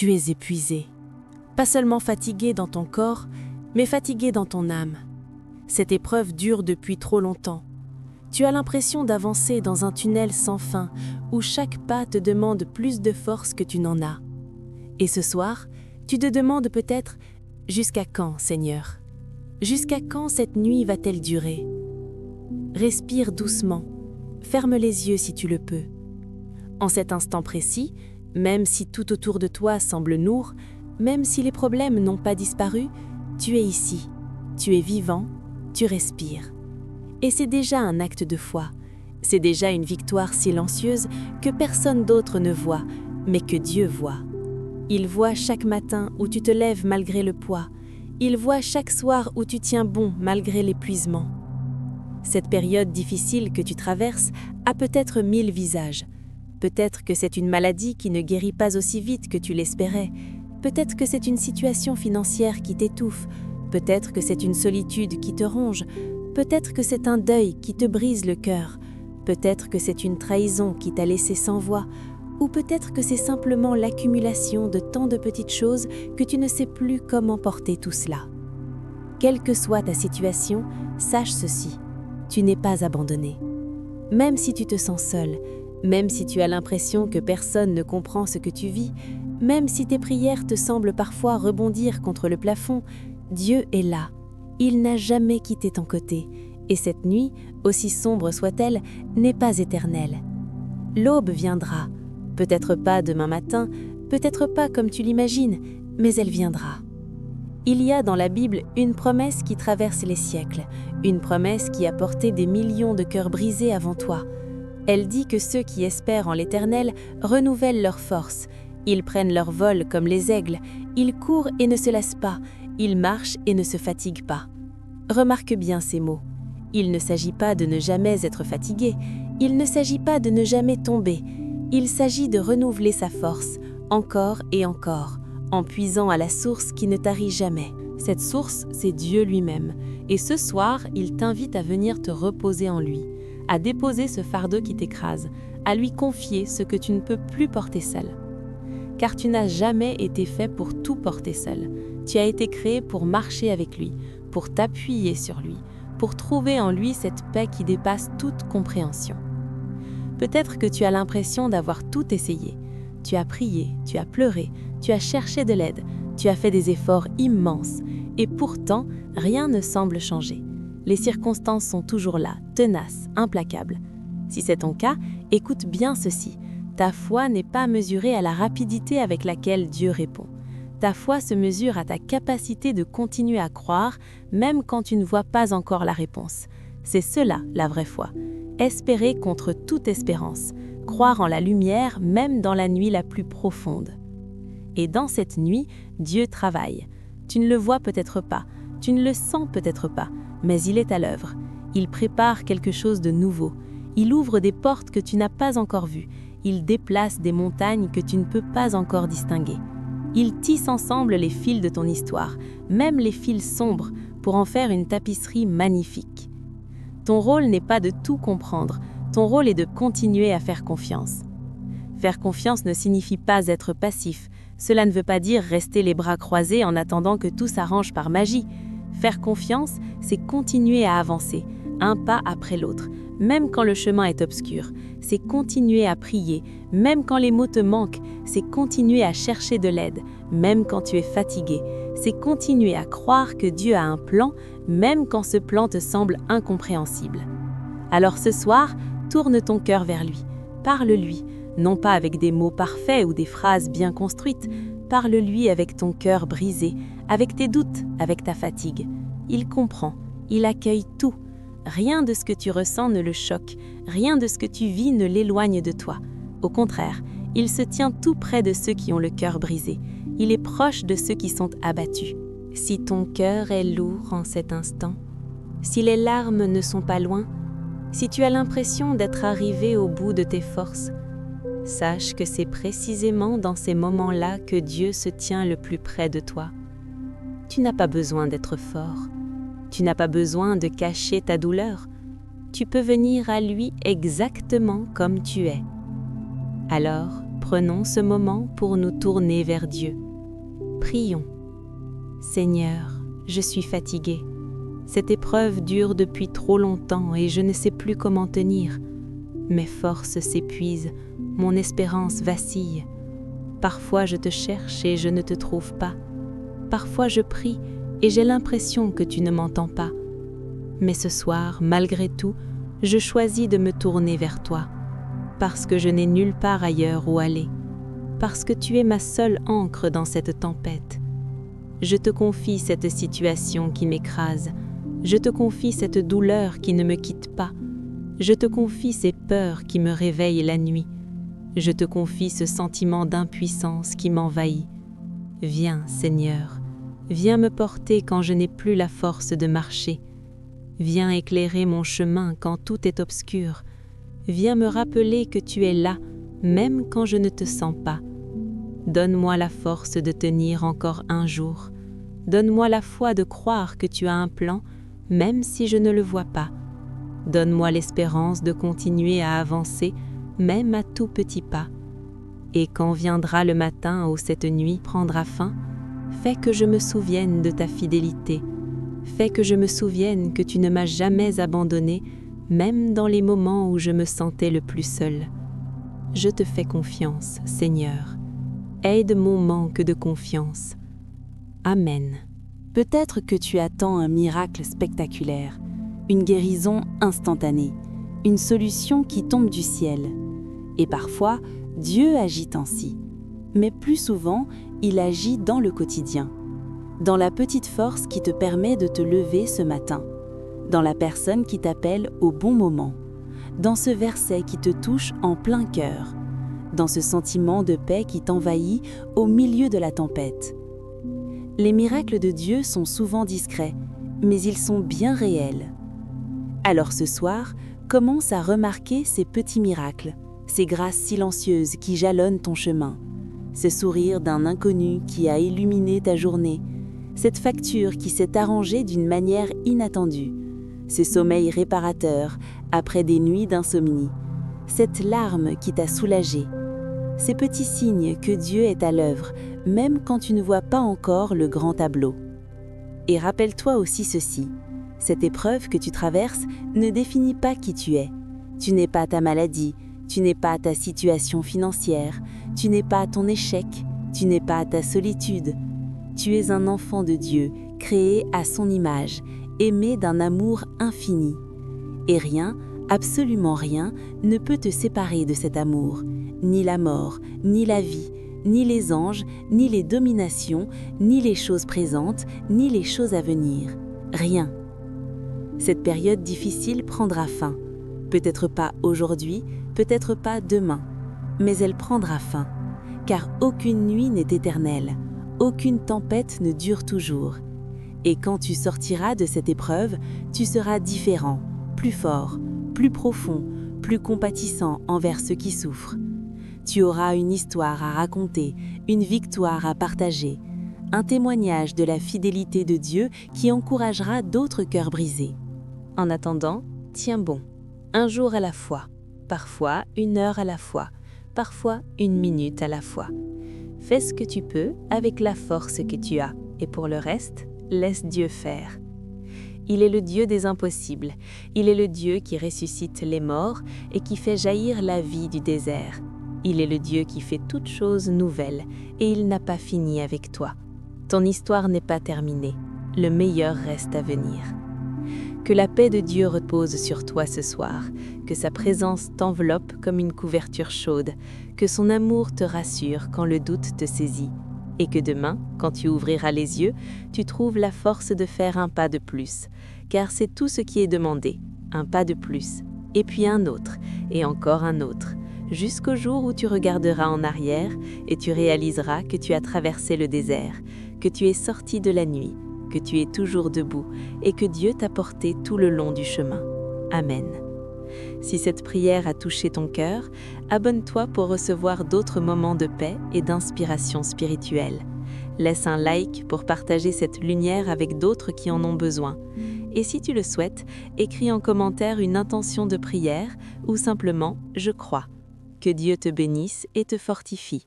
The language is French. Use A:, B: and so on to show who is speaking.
A: Tu es épuisé. Pas seulement fatigué dans ton corps, mais fatigué dans ton âme. Cette épreuve dure depuis trop longtemps. Tu as l'impression d'avancer dans un tunnel sans fin, où chaque pas te demande plus de force que tu n'en as. Et ce soir, tu te demandes peut-être « Jusqu'à quand, Seigneur ? Jusqu'à quand cette nuit va-t-elle durer ?» Respire doucement, ferme les yeux si tu le peux. En cet instant précis, même si tout autour de toi semble nour, même si les problèmes n'ont pas disparu, tu es ici, tu es vivant, tu respires. Et c'est déjà un acte de foi, c'est déjà une victoire silencieuse que personne d'autre ne voit, mais que Dieu voit. Il voit chaque matin où tu te lèves malgré le poids, il voit chaque soir où tu tiens bon malgré l'épuisement. Cette période difficile que tu traverses a peut-être 1000 visages. Peut-être que c'est une maladie qui ne guérit pas aussi vite que tu l'espérais. Peut-être que c'est une situation financière qui t'étouffe. Peut-être que c'est une solitude qui te ronge. Peut-être que c'est un deuil qui te brise le cœur. Peut-être que c'est une trahison qui t'a laissé sans voix. Ou peut-être que c'est simplement l'accumulation de tant de petites choses que tu ne sais plus comment porter tout cela. Quelle que soit ta situation, sache ceci, tu n'es pas abandonné. Même si tu te sens seul, même si tu as l'impression que personne ne comprend ce que tu vis, même si tes prières te semblent parfois rebondir contre le plafond, Dieu est là. Il n'a jamais quitté ton côté. Et cette nuit, aussi sombre soit-elle, n'est pas éternelle. L'aube viendra. Peut-être pas demain matin, peut-être pas comme tu l'imagines, mais elle viendra. Il y a dans la Bible une promesse qui traverse les siècles, une promesse qui a porté des millions de cœurs brisés avant toi. Elle dit que ceux qui espèrent en l'Éternel renouvellent leurs forces. Ils prennent leur vol comme les aigles, ils courent et ne se lassent pas, ils marchent et ne se fatiguent pas. Remarque bien ces mots. Il ne s'agit pas de ne jamais être fatigué, il ne s'agit pas de ne jamais tomber. Il s'agit de renouveler sa force, encore et encore, en puisant à la source qui ne tarit jamais. Cette source, c'est Dieu lui-même. Et ce soir, il t'invite à venir te reposer en lui, à déposer ce fardeau qui t'écrase, à lui confier ce que tu ne peux plus porter seul. Car tu n'as jamais été fait pour tout porter seul. Tu as été créé pour marcher avec lui, pour t'appuyer sur lui, pour trouver en lui cette paix qui dépasse toute compréhension. Peut-être que tu as l'impression d'avoir tout essayé. Tu as prié, tu as pleuré, tu as cherché de l'aide, tu as fait des efforts immenses. Et pourtant, rien ne semble changer. Les circonstances sont toujours là, tenaces, implacables. Si c'est ton cas, écoute bien ceci. Ta foi n'est pas mesurée à la rapidité avec laquelle Dieu répond. Ta foi se mesure à ta capacité de continuer à croire, même quand tu ne vois pas encore la réponse. C'est cela, la vraie foi. Espérer contre toute espérance, croire en la lumière même dans la nuit la plus profonde. Et dans cette nuit, Dieu travaille. Tu ne le vois peut-être pas, tu ne le sens peut-être pas, mais il est à l'œuvre. Il prépare quelque chose de nouveau. Il ouvre des portes que tu n'as pas encore vues. Il déplace des montagnes que tu ne peux pas encore distinguer. Il tisse ensemble les fils de ton histoire, même les fils sombres, pour en faire une tapisserie magnifique. Ton rôle n'est pas de tout comprendre, ton rôle est de continuer à faire confiance. Faire confiance ne signifie pas être passif, cela ne veut pas dire rester les bras croisés en attendant que tout s'arrange par magie. Faire confiance, c'est continuer à avancer, un pas après l'autre, même quand le chemin est obscur. C'est continuer à prier, même quand les mots te manquent. C'est continuer à chercher de l'aide, même quand tu es fatigué. C'est continuer à croire que Dieu a un plan, même quand ce plan te semble incompréhensible. Alors ce soir, tourne ton cœur vers lui. Parle-lui, non pas avec des mots parfaits ou des phrases bien construites. Parle-lui avec ton cœur brisé, avec tes doutes, avec ta fatigue. Il comprend, il accueille tout. Rien de ce que tu ressens ne le choque, rien de ce que tu vis ne l'éloigne de toi. Au contraire, il se tient tout près de ceux qui ont le cœur brisé. Il est proche de ceux qui sont abattus. Si ton cœur est lourd en cet instant, si les larmes ne sont pas loin, si tu as l'impression d'être arrivé au bout de tes forces, sache que c'est précisément dans ces moments-là que Dieu se tient le plus près de toi. Tu n'as pas besoin d'être fort. Tu n'as pas besoin de cacher ta douleur. Tu peux venir à lui exactement comme tu es. Alors, Prenons ce moment pour nous tourner vers Dieu. Prions. Seigneur, je suis fatiguée. Cette épreuve dure depuis trop longtemps et je ne sais plus comment tenir. Mes forces s'épuisent, mon espérance vacille. Parfois je te cherche et je ne te trouve pas. Parfois je prie et j'ai l'impression que tu ne m'entends pas. Mais ce soir, malgré tout, je choisis de me tourner vers toi, parce que je n'ai nulle part ailleurs où aller, parce que tu es ma seule ancre dans cette tempête. Je te confie cette situation qui m'écrase, je te confie cette douleur qui ne me quitte pas, je te confie ces peurs qui me réveillent la nuit, je te confie ce sentiment d'impuissance qui m'envahit. Viens, Seigneur, viens me porter quand je n'ai plus la force de marcher. Viens éclairer mon chemin quand tout est obscur. Viens me rappeler que tu es là, même quand je ne te sens pas. Donne-moi la force de tenir encore un jour. Donne-moi la foi de croire que tu as un plan, même si je ne le vois pas. Donne-moi l'espérance de continuer à avancer, même à tout petits pas. Et quand viendra le matin où cette nuit prendra fin, fais que je me souvienne de ta fidélité. Fais que je me souvienne que tu ne m'as jamais abandonné, même dans les moments où je me sentais le plus seul. Je te fais confiance, Seigneur. Aide mon manque de confiance. Amen.
B: Peut-être que tu attends un miracle spectaculaire, une guérison instantanée, une solution qui tombe du ciel. Et parfois, Dieu agit ainsi. Mais plus souvent, il agit dans le quotidien, dans la petite force qui te permet de te lever ce matin, dans la personne qui t'appelle au bon moment, dans ce verset qui te touche en plein cœur, dans ce sentiment de paix qui t'envahit au milieu de la tempête. Les miracles de Dieu sont souvent discrets, mais ils sont bien réels. Alors ce soir, commence à remarquer ces petits miracles, ces grâces silencieuses qui jalonnent ton chemin, ce sourire d'un inconnu qui a illuminé ta journée, cette facture qui s'est arrangée d'une manière inattendue, ce sommeil réparateur après des nuits d'insomnie, cette larme qui t'a soulagé, ces petits signes que Dieu est à l'œuvre, même quand tu ne vois pas encore le grand tableau. Et rappelle-toi aussi ceci, cette épreuve que tu traverses ne définit pas qui tu es. Tu n'es pas ta maladie, tu n'es pas ta situation financière, tu n'es pas ton échec, tu n'es pas ta solitude. Tu es un enfant de Dieu, créé à son image, aimé d'un amour infini. Et rien, absolument rien, ne peut te séparer de cet amour, ni la mort, ni la vie, ni les anges, ni les dominations, ni les choses présentes, ni les choses à venir. Rien. Cette période difficile prendra fin. Peut-être pas aujourd'hui, peut-être pas demain, mais elle prendra fin, car aucune nuit n'est éternelle, aucune tempête ne dure toujours. Et quand tu sortiras de cette épreuve, tu seras différent, plus fort, plus profond, plus compatissant envers ceux qui souffrent. Tu auras une histoire à raconter, une victoire à partager, un témoignage de la fidélité de Dieu qui encouragera d'autres cœurs brisés.
A: En attendant, tiens bon, un jour à la fois, parfois 1 heure à la fois, parfois 1 minute à la fois. Fais ce que tu peux avec la force que tu as, et pour le reste, laisse Dieu faire. Il est le Dieu des impossibles, il est le Dieu qui ressuscite les morts et qui fait jaillir la vie du désert. Il est le Dieu qui fait toutes choses nouvelles et il n'a pas fini avec toi. Ton histoire n'est pas terminée, le meilleur reste à venir. Que la paix de Dieu repose sur toi ce soir, que sa présence t'enveloppe comme une couverture chaude, que son amour te rassure quand le doute te saisit, et que demain, quand tu ouvriras les yeux, tu trouves la force de faire un pas de plus, car c'est tout ce qui est demandé, un pas de plus, et puis un autre, et encore un autre, jusqu'au jour où tu regarderas en arrière et tu réaliseras que tu as traversé le désert, que tu es sorti de la nuit, que tu es toujours debout et que Dieu t'a porté tout le long du chemin. Amen. Si cette prière a touché ton cœur, abonne-toi pour recevoir d'autres moments de paix et d'inspiration spirituelle. Laisse un like pour partager cette lumière avec d'autres qui en ont besoin. Et si tu le souhaites, écris en commentaire une intention de prière ou simplement « Je crois ». Que Dieu te bénisse et te fortifie.